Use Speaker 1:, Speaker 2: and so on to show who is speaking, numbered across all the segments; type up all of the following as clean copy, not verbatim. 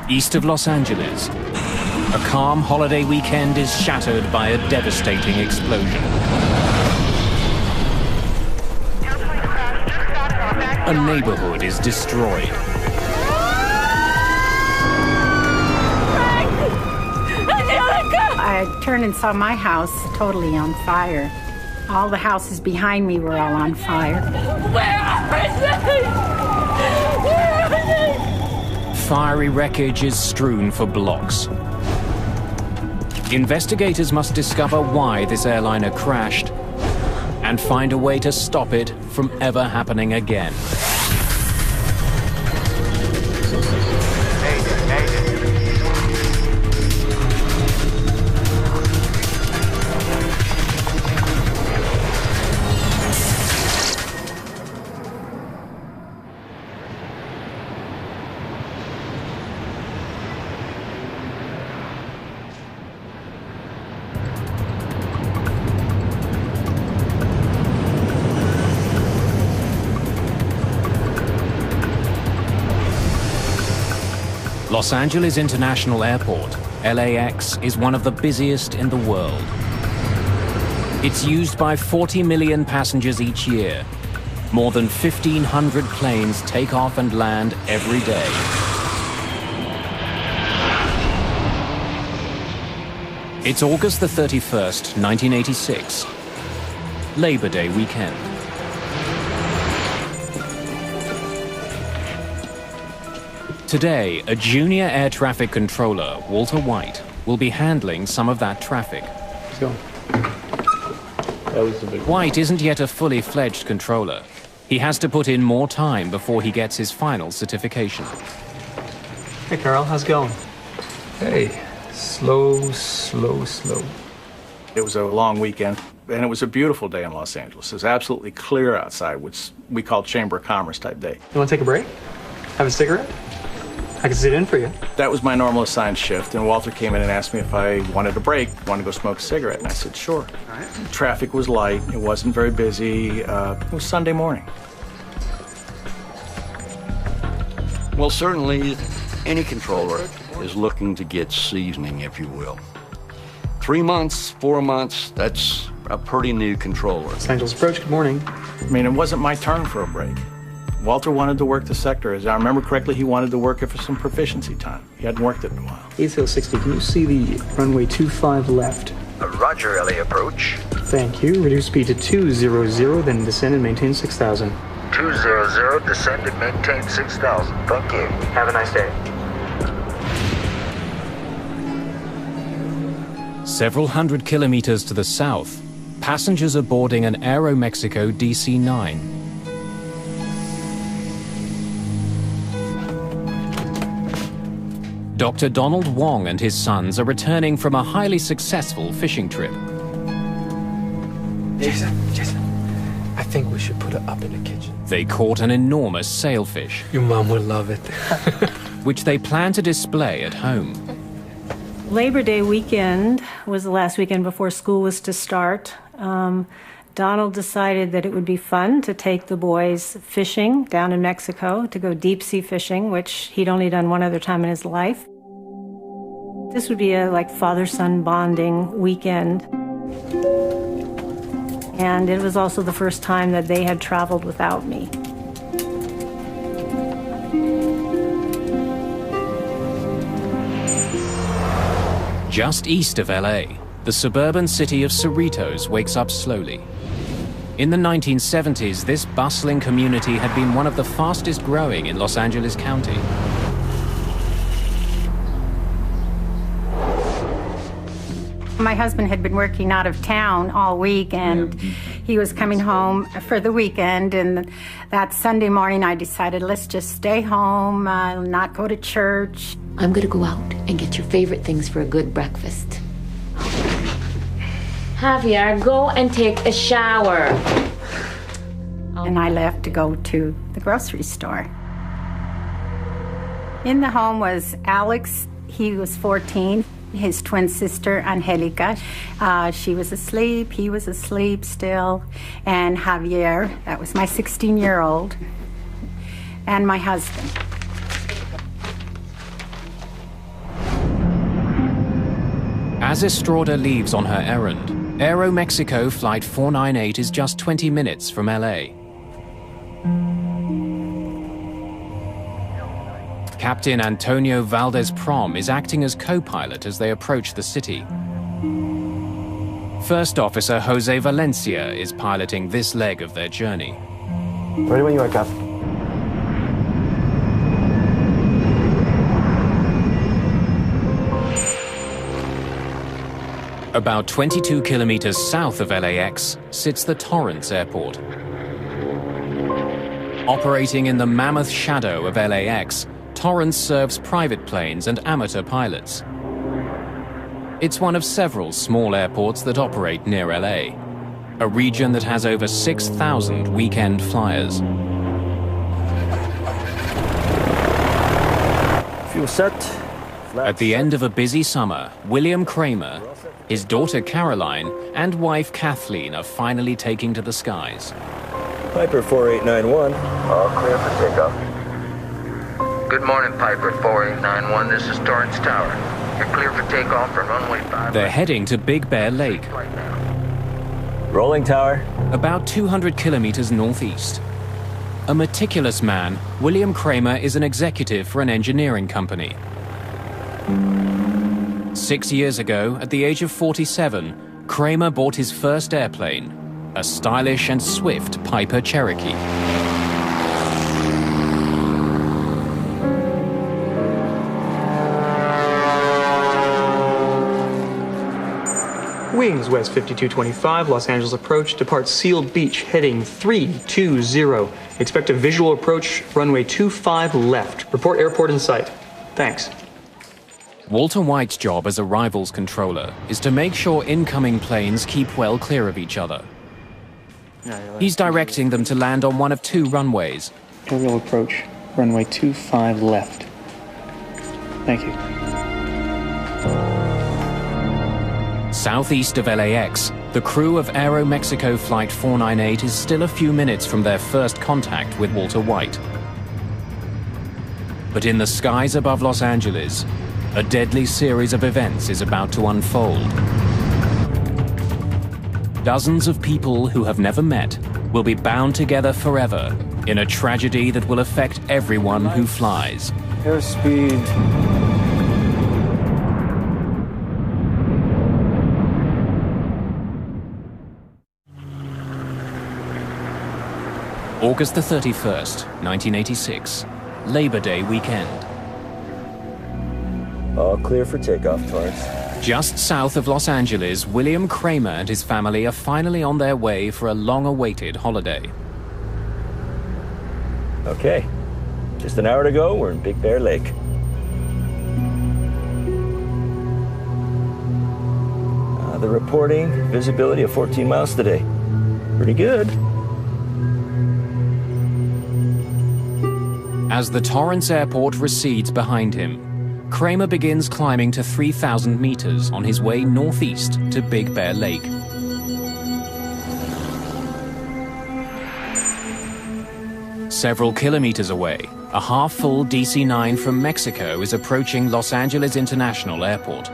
Speaker 1: East of Los Angeles, a calm holiday weekend is shattered by a devastating explosion. A neighborhood is destroyed.
Speaker 2: I turned and saw my house totally on fire. All the houses behind me were all on fire.
Speaker 3: Where are they? Where are they?
Speaker 1: Fiery wreckage is strewn for blocks. Investigators must discover why this airliner crashed and find a way to stop it from ever happening again. Los Angeles International Airport, LAX, is one of the busiest in the world. It's used by 40 million passengers each year. More than 1,500 planes take off and land every day. It's August the 31st, 1986, Labor Day weekend. Today, a junior air traffic controller, Walter White, will be handling some of that traffic.
Speaker 4: Let's go. That was the big one.
Speaker 1: White isn't yet a fully fledged controller. He has to put in more time before he gets his final certification.
Speaker 4: Hey, Carl, how's it going?
Speaker 5: Hey, slow.
Speaker 6: It was a long weekend, and it was a beautiful day in Los Angeles. It was absolutely clear outside, which we call Chamber of Commerce type day.
Speaker 4: You want to take a break? Have a cigarette? I can sit in for you.
Speaker 6: That was my normal assigned shift, and Walter came in and asked me if I wanted a break, wanted to go smoke a cigarette, and I said, sure. All right. Traffic was light, it wasn't very busy, it was Sunday morning.
Speaker 5: Well, certainly any controller is looking to get seasoning, if you will. 3 months, 4 months, that's a pretty new controller.
Speaker 4: Los Angeles Approach, good morning.
Speaker 6: I mean, it wasn't my turn for a break. Walter wanted to work the sector. As I remember correctly, he wanted to work it for some proficiency time. He hadn't worked it in a while.
Speaker 4: ACL 60, can you see the runway 25 left?
Speaker 7: Roger, LA Approach.
Speaker 4: Thank you. Reduce speed to 200, then descend and maintain 6,000.
Speaker 7: 200, descend and maintain 6,000. Thank you. Have a nice day.
Speaker 1: Several hundred kilometers to the south, passengers are boarding an Aeromexico DC-9. Dr. Donald Wong and his sons are returning from a highly successful fishing trip.
Speaker 8: Jason, I think we should put it up in the kitchen.
Speaker 1: They caught an enormous sailfish,
Speaker 8: Your mom would love it.
Speaker 1: which they plan to display at home.
Speaker 2: Labor Day weekend was the last weekend before school was to start. Donald decided that it would be fun to take the boys fishing down in Mexico, to go deep sea fishing, which he'd only done one other time in his life. This would be a father-son bonding weekend. And it was also the first time that they had traveled without me.
Speaker 1: Just east of LA, the suburban city of Cerritos wakes up slowly. In the 1970s, this bustling community had been one of the fastest growing in Los Angeles County.
Speaker 2: My husband had been working out of town all week, and he was coming home for the weekend. And that Sunday morning, I decided, let's just stay home, not go to church.
Speaker 9: I'm gonna go out and get your favorite things for a good breakfast. Javier, go and take a shower.
Speaker 2: And I left to go to the grocery store. In the home was Alex. He was 14. His twin sister, Angelica. She was asleep. He was asleep still. And Javier, that was my 16-year-old. And my husband.
Speaker 1: As Estrada leaves on her errand, Aeromexico Flight 498 is just 20 minutes from LA. Captain Antonio Valdez-Prom is acting as co-pilot as they approach the city. First Officer Jose Valencia is piloting this leg of their journey.
Speaker 8: Ready when you are, Cap.
Speaker 1: About 22 kilometers south of LAX sits the Torrance Airport. Operating in the mammoth shadow of LAX, Torrance serves private planes and amateur pilots. It's one of several small airports that operate near LA, a region that has over 6,000 weekend flyers.
Speaker 10: Fuel set.
Speaker 1: At the end of a busy summer, William Kramer, his daughter Caroline, and wife Kathleen are finally taking to the skies.
Speaker 10: Piper 4891.
Speaker 7: All clear for takeoff. Good morning, Piper 4891. This is Torrance Tower. You're clear for takeoff from runway 5.
Speaker 1: They're heading to Big Bear Lake,
Speaker 10: Rolling tower.
Speaker 1: about 200 kilometers northeast. A meticulous man, William Kramer is an executive for an engineering company. 6 years ago, at the age of 47, Kramer bought his first airplane, a stylish and swift Piper Cherokee.
Speaker 4: Wings West 5225, Los Angeles approach, depart Seal Beach, heading 320. Expect a visual approach, runway 25 left. Report airport in sight. Thanks.
Speaker 1: Walter White's job as arrivals controller is to make sure incoming planes keep well clear of each other. He's directing them to land on one of two runways.
Speaker 4: Aerial approach, runway 25 left. Thank you.
Speaker 1: Southeast of LAX, the crew of Aeromexico Flight 498 is still a few minutes from their first contact with Walter White. But in the skies above Los Angeles, a deadly series of events is about to unfold. Dozens of people who have never met will be bound together forever in a tragedy that will affect everyone who flies.
Speaker 10: Airspeed.
Speaker 1: August the 31st, 1986, Labor Day weekend.
Speaker 10: All clear for takeoff, Torrance.
Speaker 1: Just south of Los Angeles, William Kramer and his family are finally on their way for a long-awaited holiday.
Speaker 10: Okay. Just an hour to go, we're in Big Bear Lake. The reporting, visibility of 14 miles today. Pretty good.
Speaker 1: As the Torrance Airport recedes behind him, Kramer begins climbing to 3,000 meters on his way northeast to Big Bear Lake. Several kilometers away, a half-full DC-9 from Mexico is approaching Los Angeles International Airport.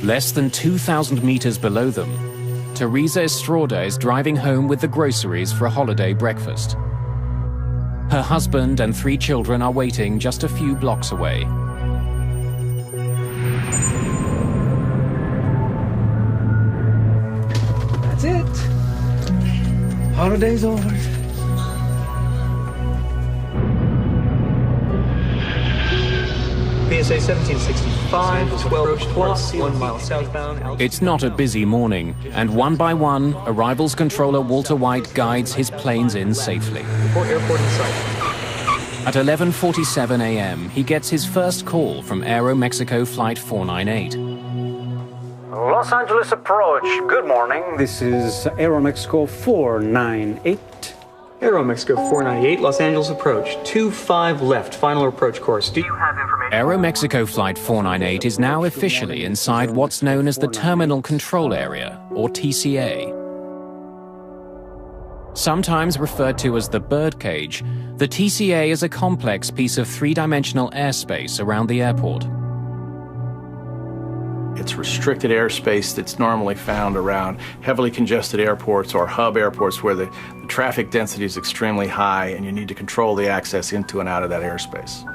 Speaker 1: Less than 2,000 meters below them, Teresa Estrada is driving home with the groceries for a holiday breakfast. Her husband and 3 children are waiting just a few blocks away.
Speaker 8: That's it. Holiday's over.
Speaker 4: PSA 1765, 12 plus, 1 mile southbound.
Speaker 1: It's not a busy morning, and one by one, arrivals controller Walter White guides his planes in safely.
Speaker 4: Report airport in sight.
Speaker 1: At 11:47 a.m., he gets his first call from Aeromexico Flight 498.
Speaker 11: Los Angeles approach, good morning.
Speaker 12: This is Aeromexico 498.
Speaker 4: Aeromexico 498, Los Angeles approach, 25 left, final approach course. Do you have information?
Speaker 1: Aeromexico Flight 498 is now officially inside what's known as the Terminal Control Area, or TCA. Sometimes referred to as the birdcage, the TCA is a complex piece of three-dimensional airspace around the airport.
Speaker 6: It's restricted airspace that's normally found around heavily congested airports or hub airports where the traffic density is extremely high and you need to control the access into and out of that airspace.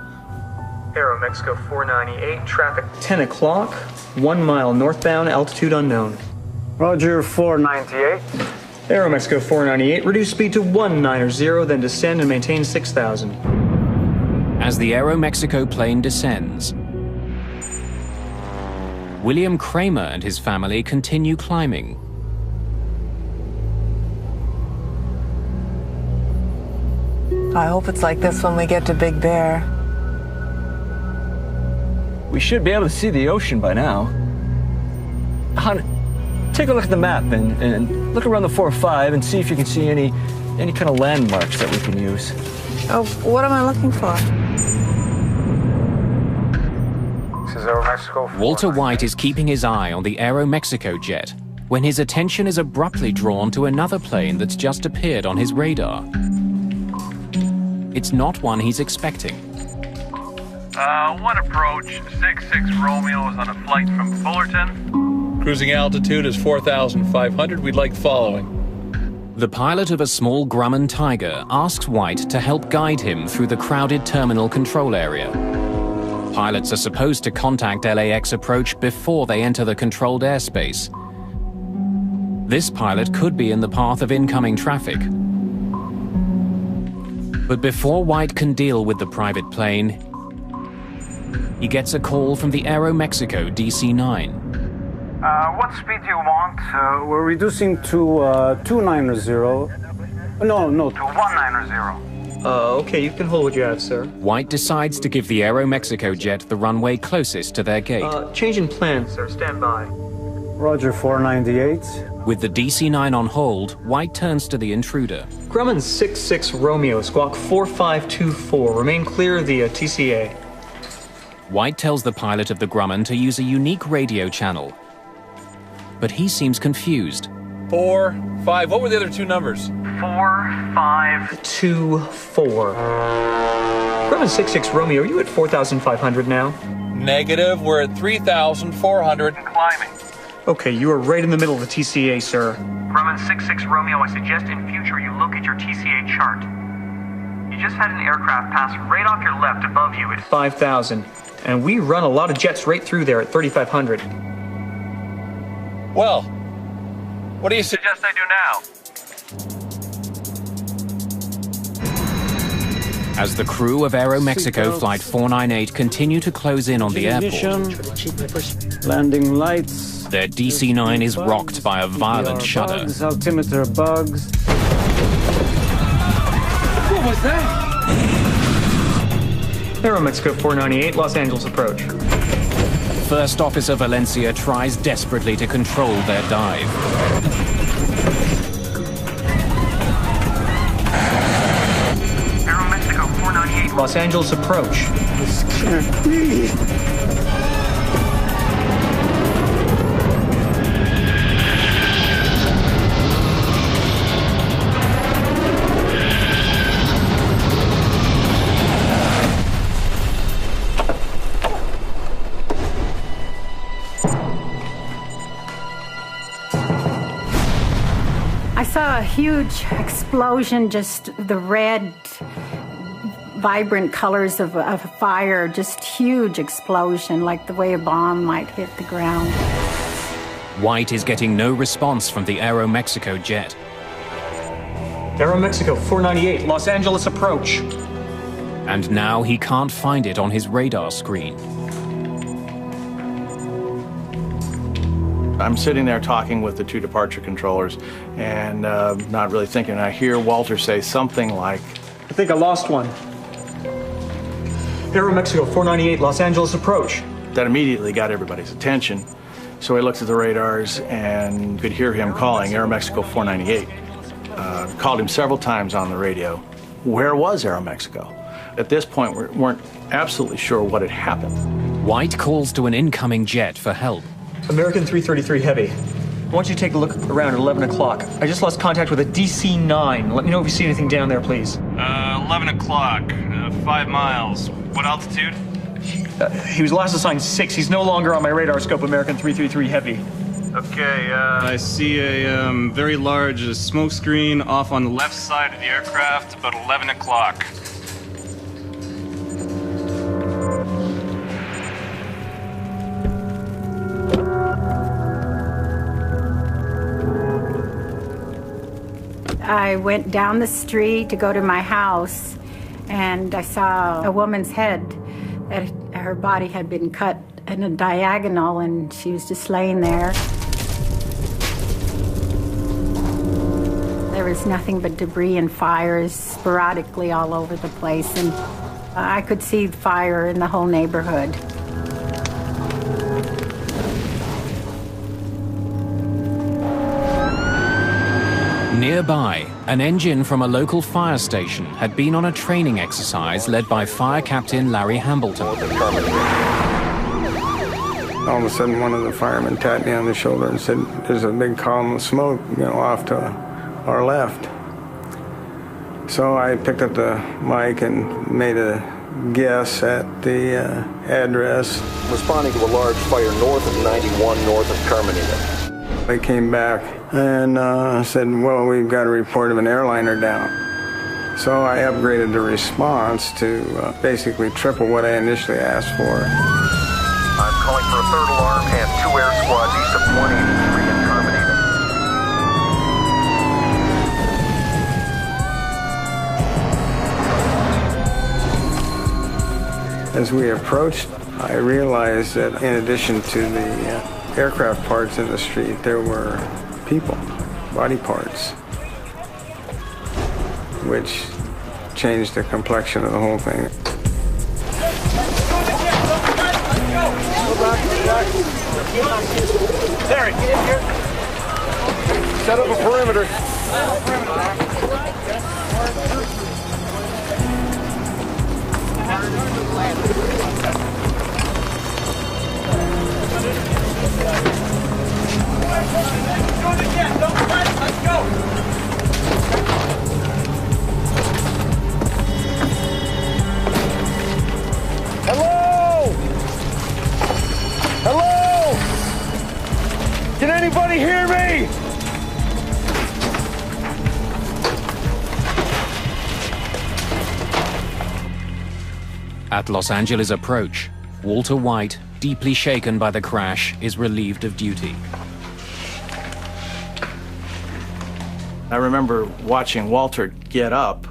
Speaker 4: Aero Mexico 498, traffic 10 o'clock, 1 mile northbound, altitude unknown.
Speaker 11: Roger, 498.
Speaker 4: Aero Mexico 498, reduce speed to 190, then descend and maintain 6,000.
Speaker 1: As the Aero Mexico plane descends, William Kramer and his family continue climbing.
Speaker 13: I hope it's like this when we get to Big Bear.
Speaker 10: We should be able to see the ocean by now. Hon, take a look at the map and look around the 4-5 and see if you can see any kind of landmarks that we can use.
Speaker 13: Oh, what am I looking for?
Speaker 11: This is Aero Mexico 498.
Speaker 1: Walter White is keeping his eye on the Aero Mexico jet when his attention is abruptly drawn to another plane that's just appeared on his radar. It's not one he's expecting.
Speaker 14: One approach, 66 Romeo is on a flight from Fullerton.
Speaker 15: Cruising altitude is 4,500. We'd like following.
Speaker 1: The pilot of a small Grumman Tiger asks White to help guide him through the crowded terminal control area. Pilots are supposed to contact LAX approach before they enter the controlled airspace. This pilot could be in the path of incoming traffic. But before White can deal with the private plane, he gets a call from the Aero Mexico DC-9.
Speaker 11: What speed do you want?
Speaker 12: We're reducing to 290. No.
Speaker 11: To 190.
Speaker 4: Okay, you can hold what you have, sir.
Speaker 1: White decides to give the Aero Mexico jet the runway closest to their gate.
Speaker 4: Change in plan, sir. Stand by.
Speaker 12: Roger, 498.
Speaker 1: With the DC-9 on hold, White turns to the intruder.
Speaker 4: Grumman 66 Romeo, squawk 4524. Remain clear of the TCA.
Speaker 1: White tells the pilot of the Grumman to use a unique radio channel. But he seems confused.
Speaker 15: 4, 5, what were the other two numbers?
Speaker 4: 4524. Grumman 66 Romeo, are you at 4,500 now?
Speaker 15: Negative, we're at 3,400.
Speaker 14: Climbing.
Speaker 4: Okay, you are right in the middle of the TCA, sir.
Speaker 16: Grumman 66 Romeo, I suggest in future you look at your TCA chart. You just had an aircraft pass right off your left above you at
Speaker 4: 5,000. And we run a lot of jets right through there at 3,500.
Speaker 15: Well, what do you suggest I do now?
Speaker 1: As the crew of Aero Mexico Flight 498 continue to close in on the airport,
Speaker 12: Landing lights.
Speaker 1: their DC-9 is rocked by a violent shudder.
Speaker 12: Bugs, altimeter bugs.
Speaker 15: What was that?
Speaker 4: Aero Mexico 498, Los Angeles approach.
Speaker 1: First Officer Valencia tries desperately to control their dive.
Speaker 16: Aero Mexico 498.
Speaker 4: Los Angeles approach.
Speaker 12: This can't be.
Speaker 2: I saw a huge explosion, just the red, vibrant colors of fire, just huge explosion, like the way a bomb might hit the ground.
Speaker 1: White is getting no response from the Aero Mexico jet.
Speaker 4: Aero Mexico 498, Los Angeles approach.
Speaker 1: And now he can't find it on his radar screen.
Speaker 6: I'm sitting there talking with the two departure controllers and not really thinking. I hear Walter say something like,
Speaker 4: I think I lost one. Aero Mexico 498, Los Angeles approach.
Speaker 6: That immediately got everybody's attention. So he looks at the radars and could hear him calling Aero Mexico 498. Called him several times on the radio. Where was Aero Mexico? At this point, we weren't absolutely sure what had happened.
Speaker 1: White calls to an incoming jet for help.
Speaker 4: American 333 Heavy. want you to take a look around at 11 o'clock. I just lost contact with a DC-9. Let me know if you see anything down there, please.
Speaker 14: 11 o'clock, 5 miles. What altitude?
Speaker 4: He was last assigned 6. He's no longer on my radar scope, American 333 Heavy.
Speaker 14: Okay, I see a very large smoke screen off on the left side of the aircraft, about 11 o'clock.
Speaker 17: I went down the street to go to my house, and I saw a woman's head. That her body had been cut in a diagonal, and she was just laying there. There was nothing but debris and fires sporadically all over the place, and I could see fire in the whole neighborhood.
Speaker 1: Nearby, an engine from a local fire station had been on a training exercise led by Fire Captain Larry Hambleton.
Speaker 18: All of a sudden, one of the firemen tapped me on the shoulder and said, "There's a big column of smoke, off to our left." So I picked up the mic and made a guess at the address.
Speaker 19: Responding to a large fire north of 91 north of Carmenita.
Speaker 18: They came back and said, "Well, we've got a report of an airliner down." So I upgraded the response to basically triple what I initially asked for.
Speaker 19: I'm calling for a third alarm and 2 air squads east of 183 in Carmenita.
Speaker 18: As we approached, I realized that in addition to the aircraft parts in the street, there were people, body parts, which changed the complexion of the whole thing.
Speaker 14: Terry, get in here.
Speaker 19: Set up a perimeter.
Speaker 12: Hello? Hello? Can anybody hear me?
Speaker 1: At Los Angeles approach, Walter White, deeply shaken by the crash, is relieved of duty.
Speaker 6: I remember watching Walter get up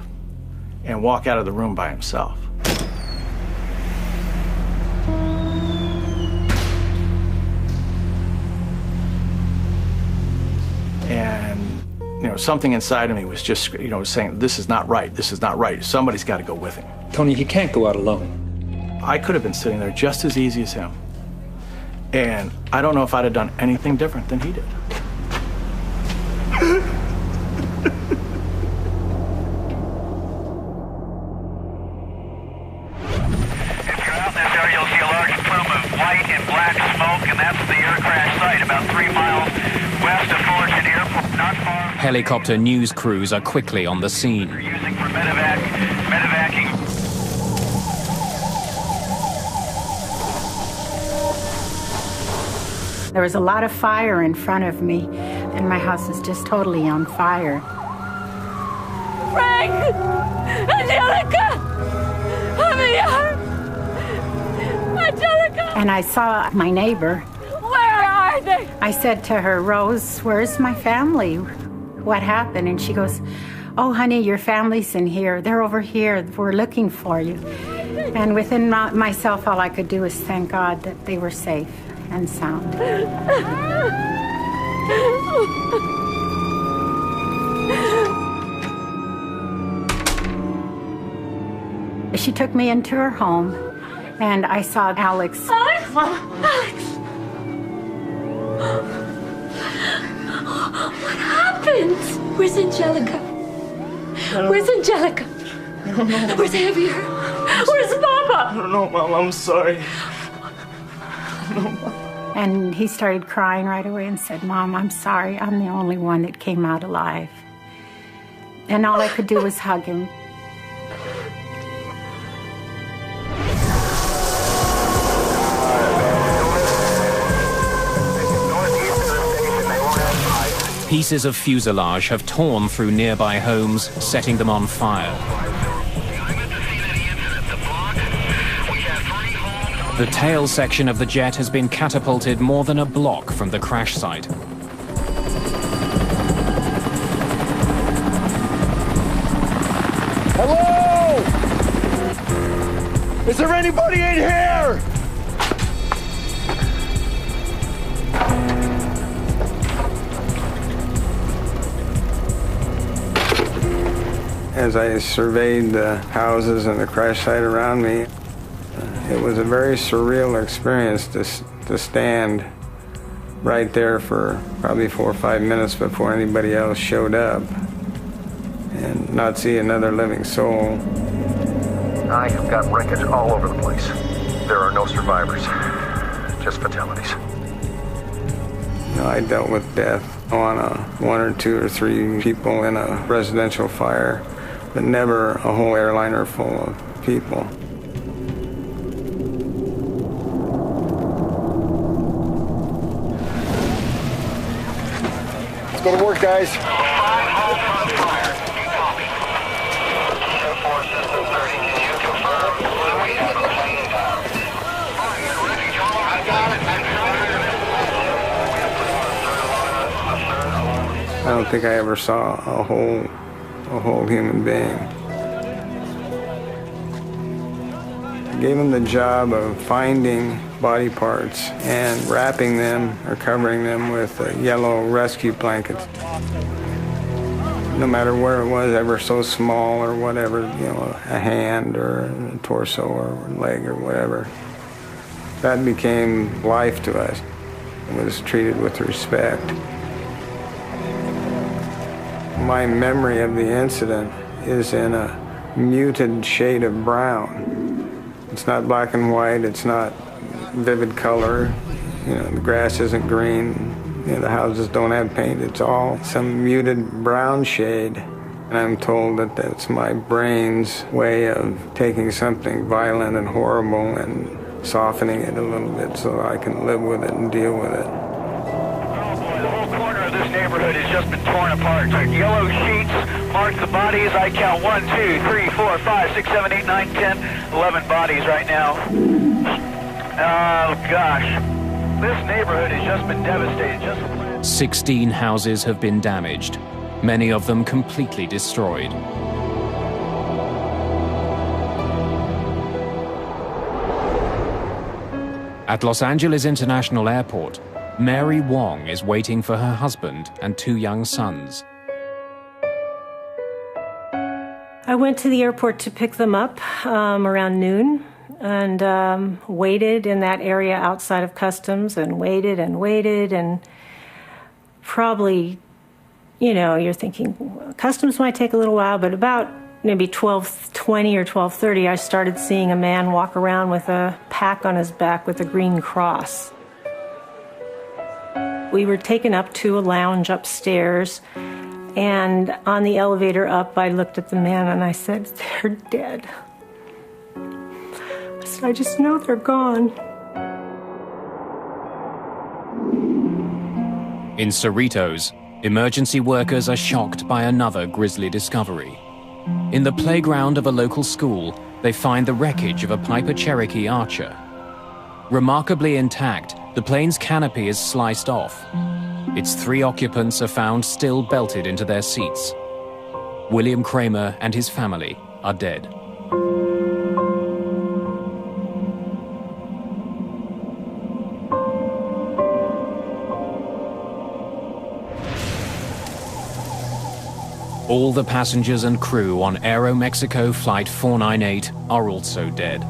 Speaker 6: and walk out of the room by himself. And, something inside of me was just, saying, this is not right, this is not right. Somebody's got to go with him.
Speaker 8: Tony, he can't go out alone.
Speaker 6: I could have been sitting there just as easy as him. And I don't know if I'd have done anything different than he did.
Speaker 14: White and black smoke, and that's the air crash site about 3 miles west of Fullerton Airport, not far.
Speaker 1: Helicopter news crews are quickly on the scene.
Speaker 14: They're using for medevacing.
Speaker 17: There was a lot of fire in front of me, and my house was just totally on fire.
Speaker 3: Frank! Angelica! Javier! Angelica!
Speaker 17: And I saw my neighbor.
Speaker 3: Where are they?
Speaker 17: I said to her, "Rose, where's my family? What happened?" And she goes, "Oh, honey, your family's in here. They're over here. We're looking for you." And within myself, all I could do was thank God that they were safe and sound. She took me into her home, and I saw Alex.
Speaker 3: Alex! Alex! What happened? Where's Angelica? Where's Angelica? Where's Javier? Where's Papa?
Speaker 12: I don't know, Mom. I'm sorry. No, Mom.
Speaker 17: And he started crying right away and said, "Mom, I'm sorry. I'm the only one that came out alive." And all I could do was hug him.
Speaker 1: Pieces of fuselage have torn through nearby homes, setting them on fire. The tail section of the jet has been catapulted more than a block from the crash site.
Speaker 12: Hello? Is there anybody in here?
Speaker 18: As I surveyed the houses and the crash site around me, it was a very surreal experience to stand right there for probably 4 or 5 minutes before anybody else showed up and not see another living soul.
Speaker 19: I have got wreckage all over the place. There are no survivors, just fatalities.
Speaker 18: You know, I dealt with death on 1 or 2 or 3 people in a residential fire, but never a whole airliner full of people.
Speaker 12: Let's go to work, guys.
Speaker 18: I don't think I ever saw a whole human being. I gave him the job of finding body parts and wrapping them or covering them with yellow rescue blankets. No matter where it was, ever so small or whatever, you know, a hand or a torso or a leg or whatever. That became life to us. It was treated with respect. My memory of the incident is in a muted shade of brown. It's not black and white, it's not vivid color. You know, the grass isn't green, you know, the houses don't have paint. It's all some muted brown shade. And I'm told that that's my brain's way of taking something violent and horrible and softening it a little bit so I can live with it and deal with it.
Speaker 16: This neighborhood has just been torn apart. Yellow sheets mark the bodies. I count 1, 2, 3, 4, 5, 6, 7, 8, 9, 10, 11 bodies right now. Oh, gosh. This neighborhood has just been devastated.
Speaker 1: 16 houses have been damaged, many of them completely destroyed. At Los Angeles International Airport, Mary Wong is waiting for her husband and 2 young sons.
Speaker 2: I went to the airport to pick them up around noon and waited in that area outside of customs and waited and probably, you know, you're thinking customs might take a little while, but about maybe 12:20 or 12:30, I started seeing a man walk around with a pack on his back with a green cross. We were taken up to a lounge upstairs, and on the elevator up, I looked at the man and I said, "They're dead." I said, "I just know they're gone."
Speaker 1: In Cerritos, emergency workers are shocked by another grisly discovery. In the playground of a local school, they find the wreckage of a Piper Cherokee Archer. Remarkably intact, the plane's canopy is sliced off. Its 3 occupants are found still belted into their seats. William Kramer and his family are dead. All the passengers and crew on Aeromexico Flight 498 are also dead.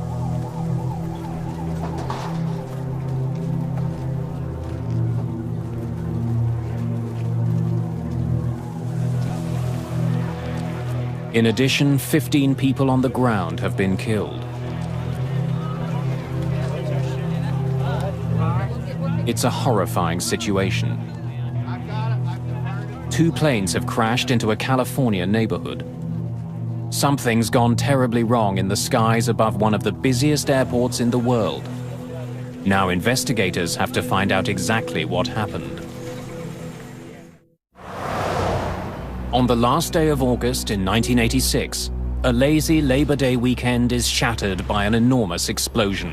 Speaker 1: In addition, 15 people on the ground have been killed. It's a horrifying situation. 2 planes have crashed into a California neighborhood. Something's gone terribly wrong in the skies above one of the busiest airports in the world. Now investigators have to find out exactly what happened. On the last day of August in 1986, a lazy Labor Day weekend is shattered by an enormous explosion.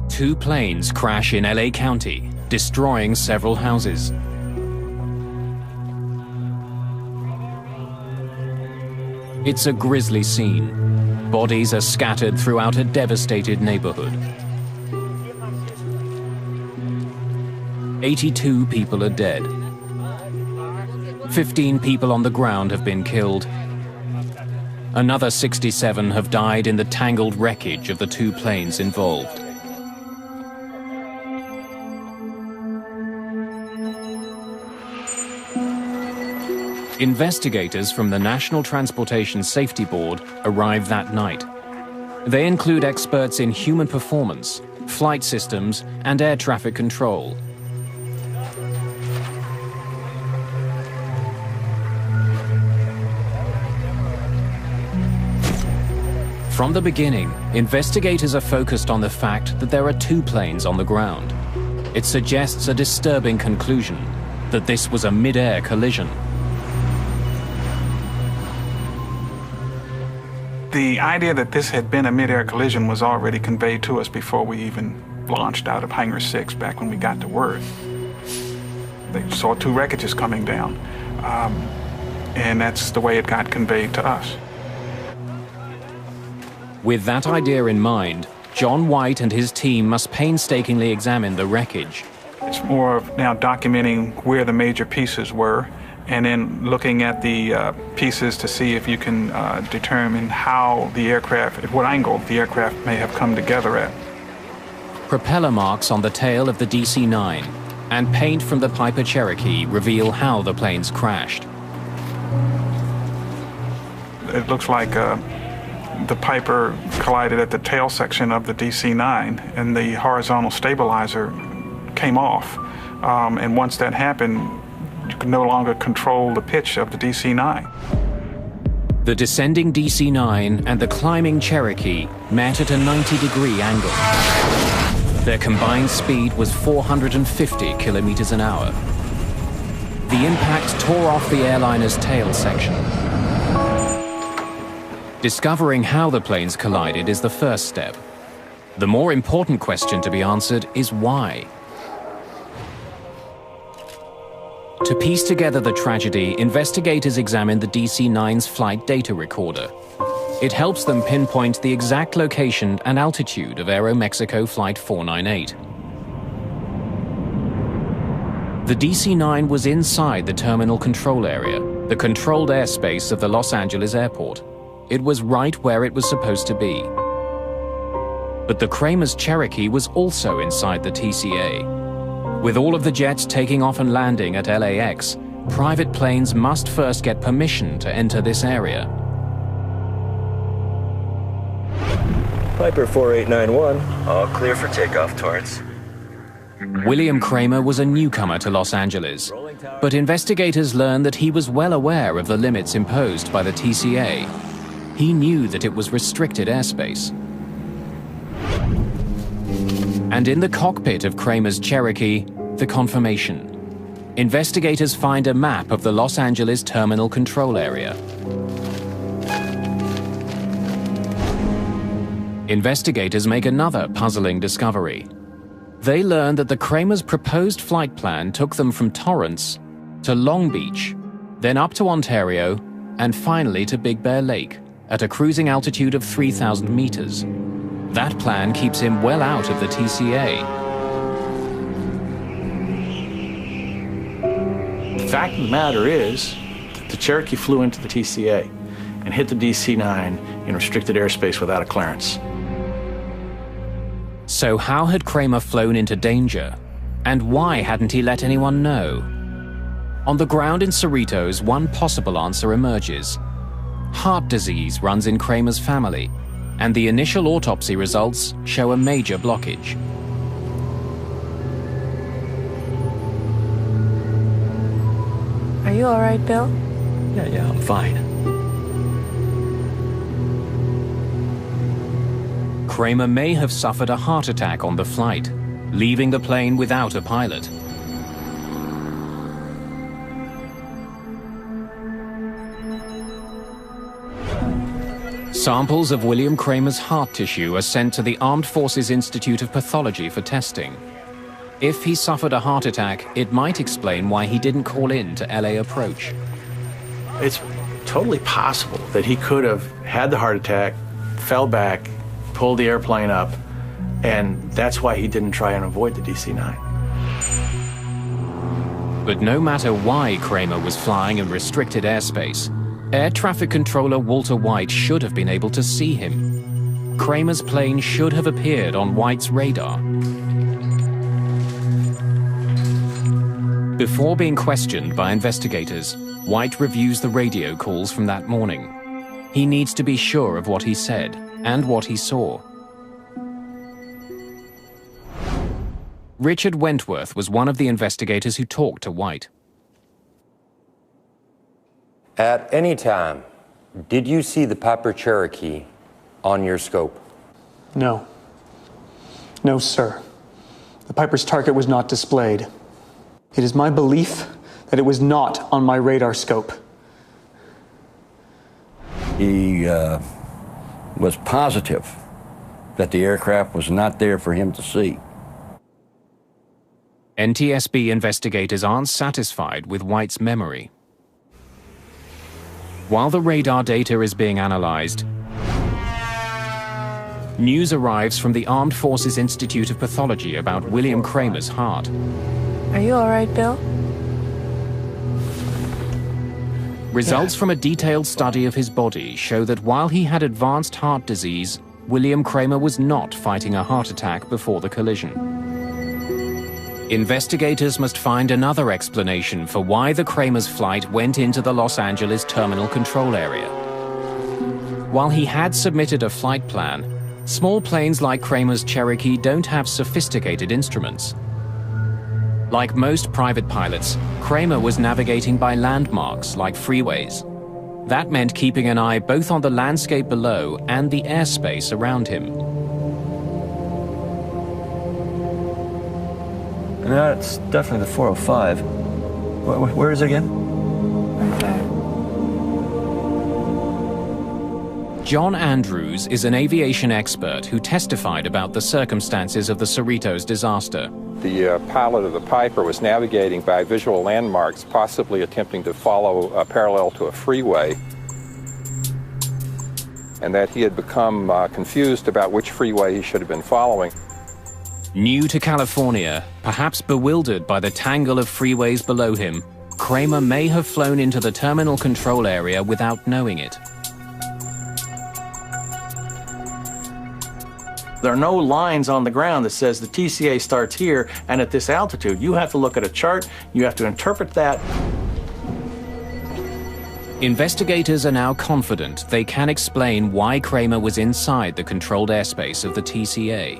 Speaker 1: Two planes crash in LA County, destroying several houses. It's a grisly scene. Bodies are scattered throughout a devastated neighborhood. 82 people are dead. 15 people on the ground have been killed. Another 67 have died in the tangled wreckage of the 2 planes involved. Investigators from the National Transportation Safety Board arrive that night. They include experts in human performance, flight systems, and air traffic control. From the beginning, investigators are focused on the fact that there are 2 planes on the ground. It suggests a disturbing conclusion, that this was a mid-air collision.
Speaker 20: The idea that this had been a mid-air collision was already conveyed to us before we even launched out of Hangar 6 back when we got to Word. They saw 2 wreckages coming down, and that's the way it got conveyed to us.
Speaker 1: With that idea in mind, John White and his team must painstakingly examine the wreckage.
Speaker 20: It's more of now documenting where the major pieces were, and then looking at the pieces to see if you can determine how the aircraft, at what angle the aircraft may have come together at.
Speaker 1: Propeller marks on the tail of the DC-9 and paint from the Piper Cherokee reveal how the planes crashed.
Speaker 20: It looks like the Piper collided at the tail section of the DC-9, and the horizontal stabilizer came off. And once that happened, you could no longer control the pitch of the DC-9.
Speaker 1: The descending DC-9 and the climbing Cherokee met at a 90-degree angle. Their combined speed was 450 kilometers an hour. The impact tore off the airliner's tail section. Discovering how the planes collided is the first step. The more important question to be answered is why. To piece together the tragedy, investigators examine the DC-9's flight data recorder. It helps them pinpoint the exact location and altitude of Aeromexico Flight 498. The DC-9 was inside the terminal control area, the controlled airspace of the Los Angeles airport. It was right where it was supposed to be. But the Kramer's Cherokee was also inside the TCA. With all of the jets taking off and landing at LAX, private planes must first get permission to enter this area.
Speaker 10: Piper 4891. All clear for takeoff, Torrance.
Speaker 1: William Kramer was a newcomer to Los Angeles, but investigators learned that he was well aware of the limits imposed by the TCA. He knew that it was restricted airspace. And in the cockpit of Kramer's Cherokee, the confirmation. Investigators find a map of the Los Angeles terminal control area. Investigators make another puzzling discovery. They learn that the Kramer's proposed flight plan took them from Torrance to Long Beach, then up to Ontario, and finally to Big Bear Lake at a cruising altitude of 3,000 meters. That plan keeps him well out of the TCA.
Speaker 6: The fact of the matter is that the Cherokee flew into the TCA and hit the DC-9 in restricted airspace without a clearance.
Speaker 1: So how had Kramer flown into danger? And why hadn't he let anyone know? On the ground in Cerritos, one possible answer emerges. Heart disease runs in Kramer's family, and the initial autopsy results show a major blockage.
Speaker 13: Are you all right, Bill?
Speaker 10: Yeah, I'm fine.
Speaker 1: Kramer may have suffered a heart attack on the flight, leaving the plane without a pilot. Samples of William Kramer's heart tissue are sent to the Armed Forces Institute of Pathology for testing. If he suffered a heart attack, it might explain why he didn't call in to LA approach.
Speaker 6: It's totally possible that he could have had the heart attack, fell back, pulled the airplane up, and that's why he didn't try and avoid the DC-9.
Speaker 1: But no matter why Kramer was flying in restricted airspace, Air Traffic Controller Walter White should have been able to see him. Kramer's plane should have appeared on White's radar. Before being questioned by investigators, White reviews the radio calls from that morning. He needs to be sure of what he said and what he saw. Richard Wentworth was one of the investigators who talked to White.
Speaker 21: At any time, did you see the Piper Cherokee on your scope?
Speaker 4: No. No, sir. The Piper's target was not displayed. It is my belief that it was not on my radar scope.
Speaker 5: He was positive that the aircraft was not there for him to see.
Speaker 1: NTSB investigators aren't satisfied with White's memory. While the radar data is being analyzed, news arrives from the Armed Forces Institute of Pathology about William Kramer's heart.
Speaker 13: Are you all right, Bill?
Speaker 1: Results from a detailed study of his body show that while he had advanced heart disease, William Kramer was not fighting a heart attack before the collision. Investigators must find another explanation for why the Kramer's flight went into the Los Angeles terminal control area. While he had submitted a flight plan, small planes like Kramer's Cherokee don't have sophisticated instruments. Like most private pilots, Kramer was navigating by landmarks like freeways. That meant keeping an eye both on the landscape below and the airspace around him.
Speaker 10: That's definitely the 405. Where is it again?
Speaker 13: Right there.
Speaker 1: John Andrews is an aviation expert who testified about the circumstances of the Cerritos disaster.
Speaker 22: The pilot of the Piper was navigating by visual landmarks, possibly attempting to follow parallel to a freeway, and that he had become confused about which freeway he should have been following.
Speaker 1: New to California, perhaps bewildered by the tangle of freeways below him, Kramer may have flown into the terminal control area without knowing it.
Speaker 6: There are no lines on the ground that says the TCA starts here and at this altitude. You have to look at a chart, you have to interpret that.
Speaker 1: Investigators are now confident they can explain why Kramer was inside the controlled airspace of the TCA.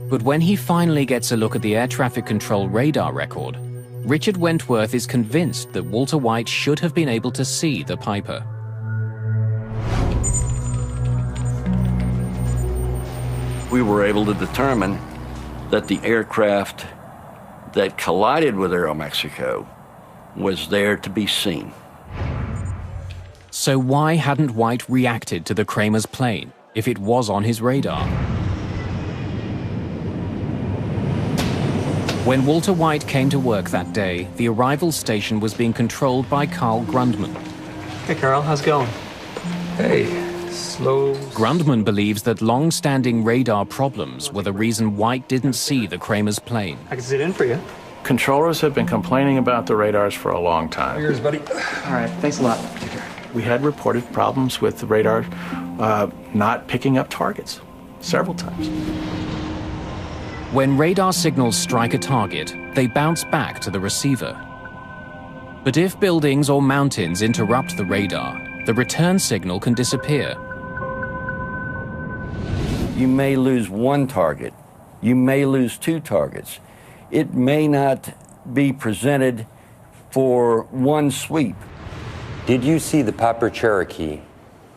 Speaker 1: But when he finally gets a look at the air traffic control radar record, Richard Wentworth is convinced that Walter White should have been able to see the Piper.
Speaker 5: We were able to determine that the aircraft that collided with Aeromexico was there to be seen.
Speaker 1: So why hadn't White reacted to the Kramer's plane if it was on his radar? When Walter White came to work that day, the arrival station was being controlled by Carl Grundman.
Speaker 4: Hey, Carl, how's it going?
Speaker 8: Hey, slow.
Speaker 1: Grundman believes that long-standing radar problems were the reason White didn't see the Kramer's plane.
Speaker 4: I can sit in for you.
Speaker 6: Controllers have been complaining about the radars for a long time.
Speaker 8: Here's, buddy.
Speaker 4: All right, thanks a lot.
Speaker 6: We had reported problems with the radar not picking up targets several times.
Speaker 1: When radar signals strike a target, they bounce back to the receiver. But if buildings or mountains interrupt the radar, the return signal can disappear.
Speaker 5: You may lose one target. You may lose two targets. It may not be presented for one sweep.
Speaker 21: Did you see the Piper Cherokee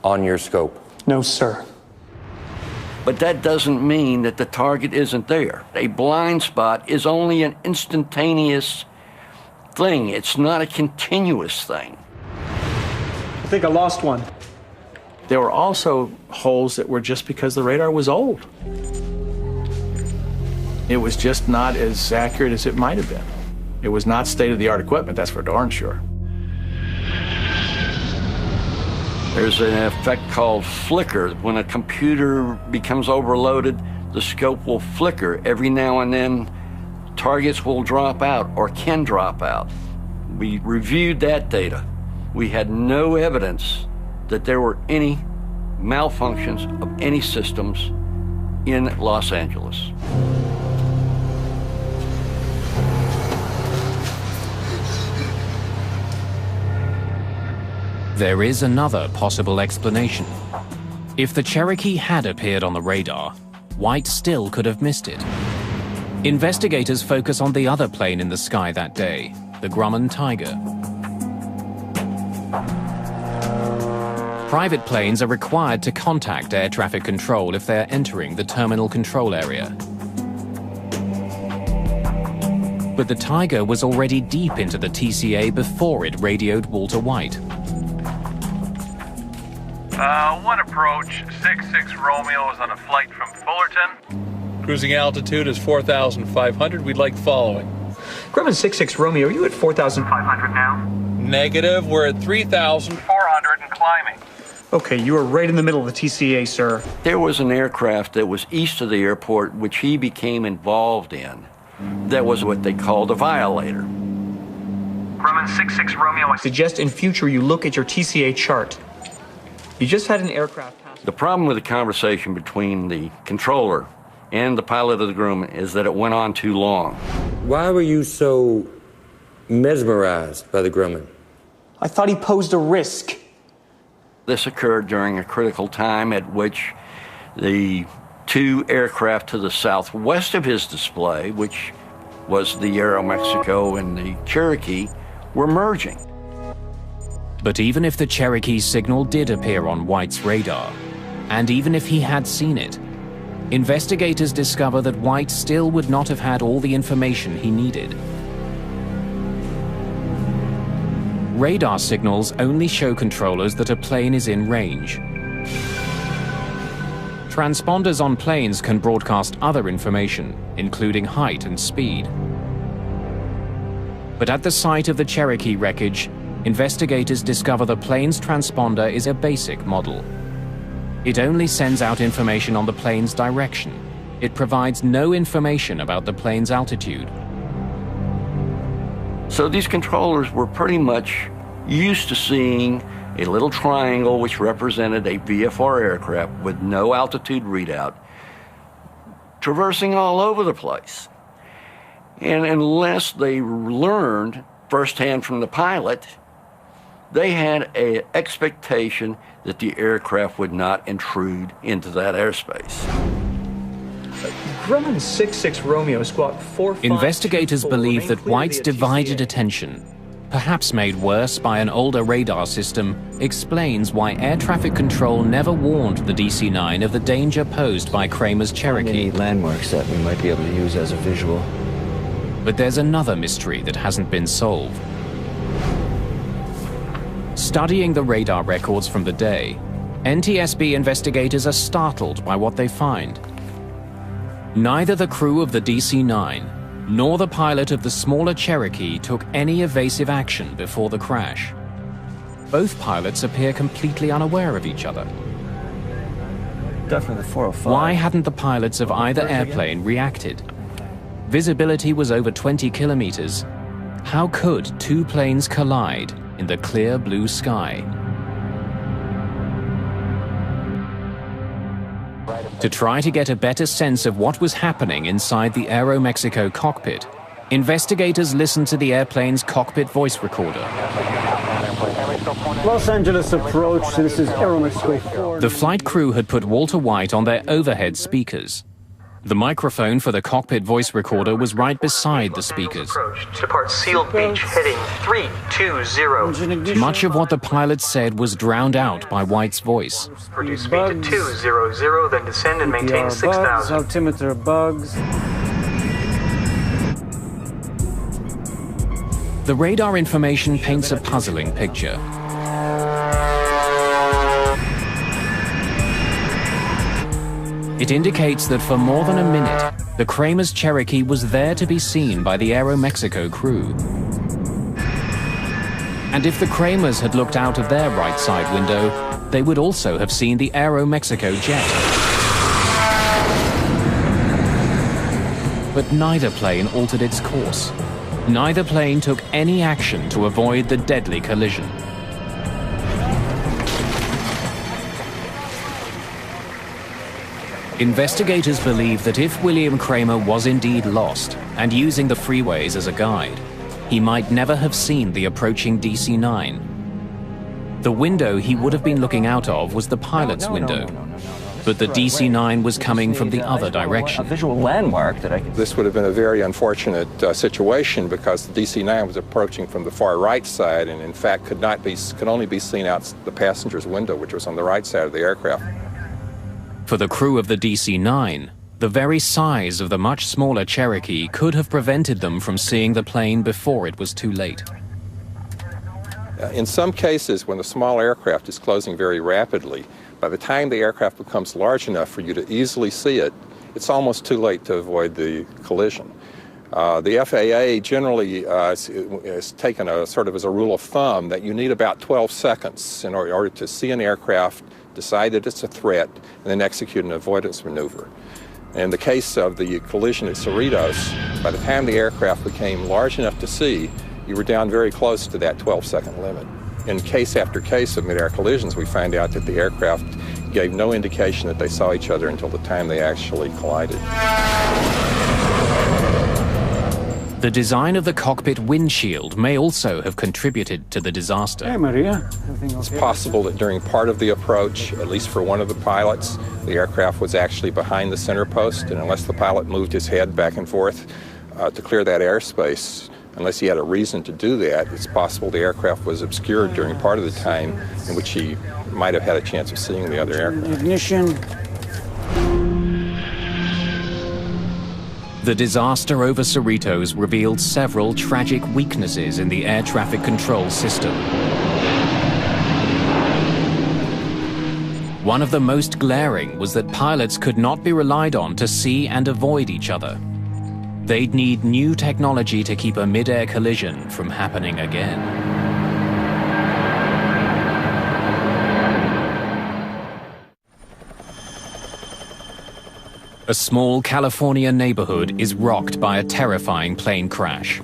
Speaker 21: on your scope?
Speaker 4: No, sir.
Speaker 5: But that doesn't mean that the target isn't there. A blind spot is only an instantaneous thing. It's not a continuous thing.
Speaker 4: I think I lost one.
Speaker 6: There were also holes that were just because the radar was old. It was just not as accurate as it might have been. It was not state-of-the-art equipment, that's for darn sure.
Speaker 5: There's an effect called flicker. When a computer becomes overloaded, the scope will flicker. Every now and then, targets will drop out or can drop out. We reviewed that data. We had no evidence that there were any malfunctions of any systems in Los Angeles.
Speaker 1: There is another possible explanation. If the Cherokee had appeared on the radar, White still could have missed it. Investigators focus on the other plane in the sky that day, the Grumman Tiger. Private planes are required to contact air traffic control if they're entering the terminal control area. But the Tiger was already deep into the TCA before it radioed Walter White.
Speaker 11: One approach, 66 Romeo is on a flight from Fullerton.
Speaker 15: Cruising altitude is 4,500. We'd like following.
Speaker 4: Grumman 66 Romeo, are you at 4,500 now?
Speaker 15: Negative. We're at 3,400
Speaker 11: and climbing.
Speaker 4: Okay, you are right in the middle of the TCA, sir.
Speaker 5: There was an aircraft that was east of the airport which he became involved in. That was what they called a violator.
Speaker 11: Grumman 66 Romeo.
Speaker 4: I suggest in future you look at your TCA chart. You just had an aircraft pass.
Speaker 5: The problem with the conversation between the controller and the pilot of the Grumman is that it went on too long.
Speaker 21: Why were you so mesmerized by the Grumman?
Speaker 4: I thought he posed a risk.
Speaker 5: This occurred during a critical time at which the two aircraft to the southwest of his display, which was the Aeromexico and the Cherokee, were merging.
Speaker 1: But even if the Cherokee signal did appear on White's radar, and even if he had seen it, investigators discover that White still would not have had all the information he needed. Radar signals only show controllers that a plane is in range. Transponders on planes can broadcast other information, including height and speed. But at the site of the Cherokee wreckage, investigators discover the plane's transponder is a basic model. It only sends out information on the plane's direction. It provides no information about the plane's altitude.
Speaker 5: So these controllers were pretty much used to seeing a little triangle which represented a VFR aircraft with no altitude readout, traversing all over the place. And unless they learned firsthand from the pilot, they had an expectation that the aircraft would not intrude into that airspace.
Speaker 4: Grumman 66 Romeo squawk 4524.
Speaker 1: Investigators believe that White's divided attention, perhaps made worse by an older radar system, explains why air traffic control never warned the DC-9 of the danger posed by Kramer's Cherokee.
Speaker 10: Any landmarks that we might be able to use as a visual.
Speaker 1: But there's another mystery that hasn't been solved. Studying the radar records from the day, NTSB investigators are startled by what they find. Neither the crew of the DC-9 nor the pilot of the smaller Cherokee took any evasive action before the crash. Both pilots appear completely unaware of each other.
Speaker 10: Definitely the 405.
Speaker 1: Why hadn't the pilots of either airplane reacted? Visibility was over 20 kilometers. How could two planes collide in the clear blue sky? To try to get a better sense of what was happening inside the Aeromexico cockpit, investigators listened to the airplane's cockpit voice recorder.
Speaker 7: Los Angeles approach, this is Aeromexico 4.
Speaker 1: The flight crew had put Walter White on their overhead speakers. The microphone for the cockpit voice recorder was right beside the speakers.
Speaker 4: Depart Sealed Beach, heading 320.
Speaker 1: Much of what the pilot said was drowned out by White's voice.
Speaker 4: Reduce speed to 200, then descend and maintain 6,000.
Speaker 7: Altimeter bugs.
Speaker 1: The radar information paints a puzzling picture. It indicates that for more than a minute, the Kramer's Cherokee was there to be seen by the Aeromexico crew. And if the Kramers had looked out of their right side window, they would also have seen the Aeromexico jet. But neither plane altered its course. Neither plane took any action to avoid the deadly collision. Investigators believe that if William Kramer was indeed lost and using the freeways as a guide, he might never have seen the approaching DC-9. The window he would have been looking out of was the pilot's window, but the DC-9 was coming from the other direction.
Speaker 10: A visual landmark that I can...
Speaker 22: This would have been a very unfortunate situation because the DC-9 was approaching from the far right side and in fact could only be seen out the passenger's window, which was on the right side of the aircraft.
Speaker 1: For the crew of the DC-9, the very size of the much smaller Cherokee could have prevented them from seeing the plane before it was too late.
Speaker 22: In some cases, when the small aircraft is closing very rapidly, by the time the aircraft becomes large enough for you to easily see it, it's almost too late to avoid the collision. The FAA generally has taken a sort of as a rule of thumb that you need about 12 seconds in order to see an aircraft, decide that it's a threat, and then execute an avoidance maneuver. In the case of the collision at Cerritos, by the time the aircraft became large enough to see, you were down very close to that 12-second limit. In case after case of mid-air collisions, we find out that the aircraft gave no indication that they saw each other until the time they actually collided.
Speaker 1: The design of the cockpit windshield may also have contributed to the disaster.
Speaker 7: Hey, Maria. Everything okay?
Speaker 22: It's possible that during part of the approach, at least for one of the pilots, the aircraft was actually behind the center post, and unless the pilot moved his head back and forth to clear that airspace, unless he had a reason to do that, it's possible the aircraft was obscured during part of the time in which he might have had a chance of seeing the other aircraft.
Speaker 7: Ignition.
Speaker 1: The disaster over Cerritos revealed several tragic weaknesses in the air traffic control system. One of the most glaring was that pilots could not be relied on to see and avoid each other. They'd need new technology to keep a mid-air collision from happening again. A small California neighborhood is rocked by a terrifying plane crash.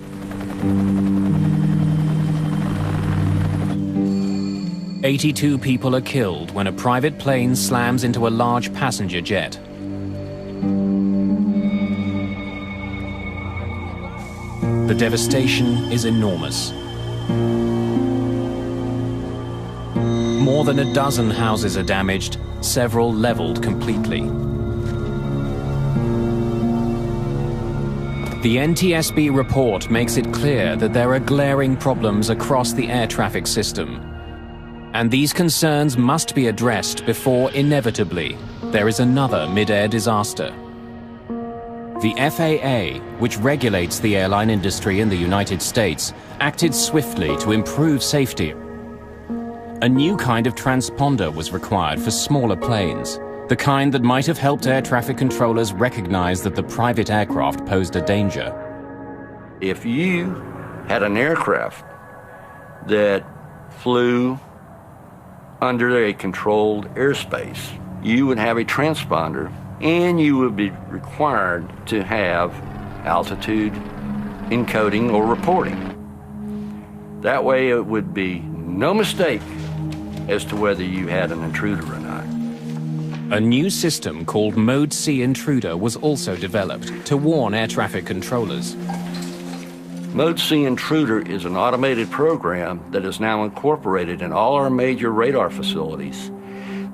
Speaker 1: "82 people are killed when a private plane slams into a large passenger jet. The devastation is enormous. More than a dozen houses are damaged, several leveled completely. The NTSB report makes it clear that there are glaring problems across the air traffic system, and these concerns must be addressed before, inevitably, there is another mid-air disaster. The FAA, which regulates the airline industry in the United States, acted swiftly to improve safety. A new kind of transponder was required for smaller planes, the kind that might have helped air traffic controllers recognize that the private aircraft posed a danger.
Speaker 5: If you had an aircraft that flew under a controlled airspace, you would have a transponder and you would be required to have altitude encoding or reporting. That way it would be no mistake as to whether you had an intruder or not.
Speaker 1: A new system called Mode C Intruder was also developed to warn air traffic controllers.
Speaker 5: Mode C Intruder is an automated program that is now incorporated in all our major radar facilities,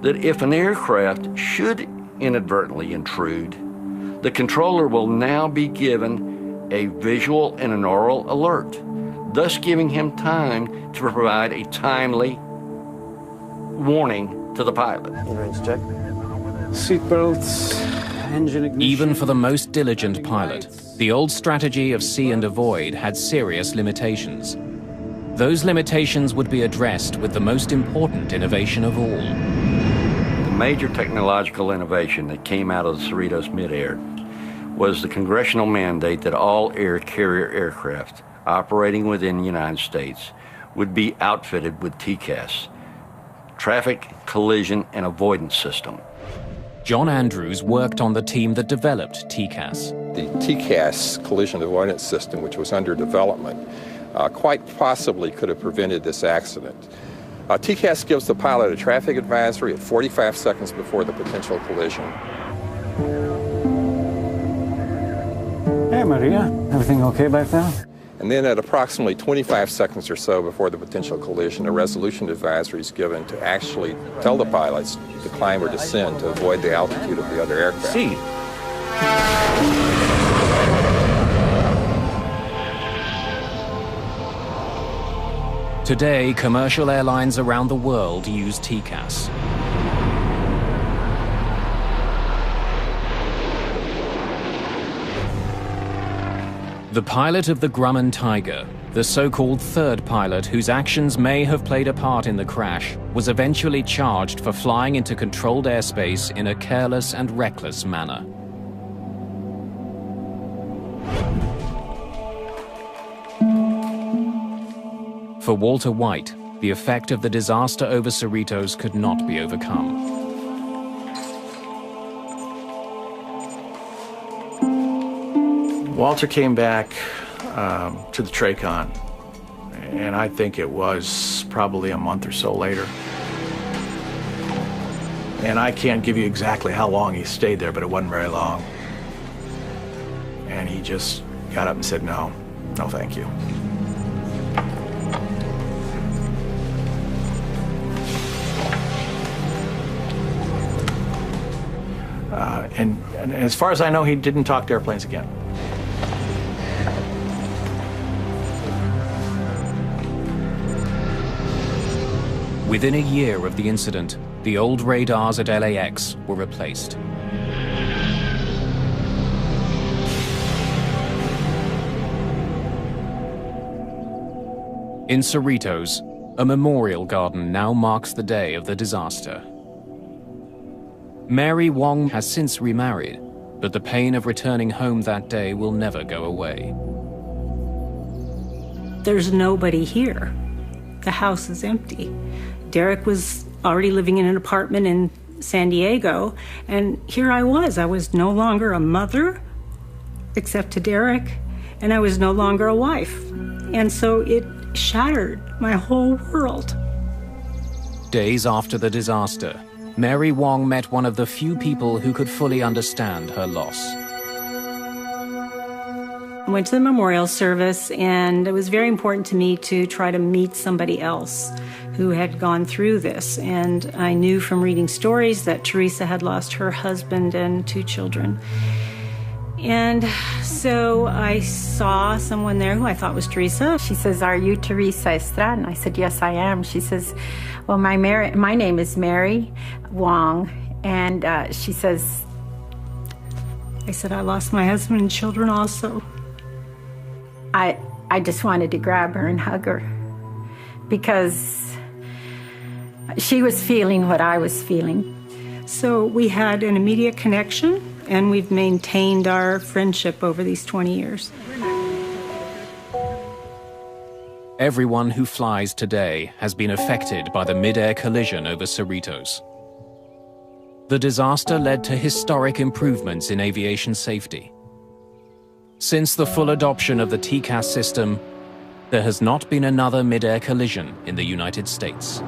Speaker 5: that if an aircraft should inadvertently intrude, the controller will now be given a visual and an oral alert, thus giving him time to provide a timely warning to the pilot.
Speaker 7: Check. Seatbelts, engine ignition.
Speaker 1: Even for the most diligent pilot, the old strategy of see and avoid had serious limitations. Those limitations would be addressed with the most important innovation of all.
Speaker 5: The major technological innovation that came out of the Cerritos midair was the congressional mandate that all air carrier aircraft operating within the United States would be outfitted with TCAS, Traffic Collision and Avoidance System.
Speaker 1: John Andrews worked on the team that developed TCAS.
Speaker 22: The TCAS collision avoidance system, which was under development, quite possibly could have prevented this accident. TCAS gives the pilot a traffic advisory at 45 seconds before the potential collision.
Speaker 7: Hey, Maria. Everything okay back there?
Speaker 22: And then at approximately 25 seconds or so before the potential collision, a resolution advisory is given to actually tell the pilots to climb or descend to avoid the altitude of the other aircraft.
Speaker 5: See.
Speaker 1: Today, commercial airlines around the world use TCAS. The pilot of the Grumman Tiger, the so-called third pilot whose actions may have played a part in the crash, was eventually charged for flying into controlled airspace in a careless and reckless manner. For Walter White, the effect of the disaster over Cerritos could not be overcome.
Speaker 6: Walter came back to the TRACON, and I think it was probably a month or so later. And I can't give you exactly how long he stayed there, but it wasn't very long. And he just got up and said, no, thank you. And as far as I know, he didn't talk to airplanes again.
Speaker 1: Within a year of the incident, the old radars at LAX were replaced. In Cerritos, a memorial garden now marks the day of the disaster. Mary Wong has since remarried, but the pain of returning home that day will never go away.
Speaker 2: There's nobody here. The house is empty. Derek was already living in an apartment in San Diego, and here I was. I was no longer a mother, except to Derek, and I was no longer a wife. And so it shattered my whole world.
Speaker 1: Days after the disaster, Mary Wong met one of the few people who could fully understand her loss.
Speaker 2: I went to the memorial service, and it was very important to me to try to meet somebody else who had gone through this. And I knew from reading stories that Teresa had lost her husband and 2 children. And so I saw someone there who I thought was Teresa.
Speaker 17: She says, "Are you Teresa Estrada?" And I said, "Yes, I am." She says, "Well, my name is Mary Wong." And she says,
Speaker 2: I said, "I lost my husband and children also."
Speaker 17: I just wanted to grab her and hug her because she was feeling what I was feeling.
Speaker 2: So we had an immediate connection, and we've maintained our friendship over these 20 years.
Speaker 1: Everyone who flies today has been affected by the mid-air collision over Cerritos. The disaster led to historic improvements in aviation safety. Since the full adoption of the TCAS system, there has not been another mid-air collision in the United States.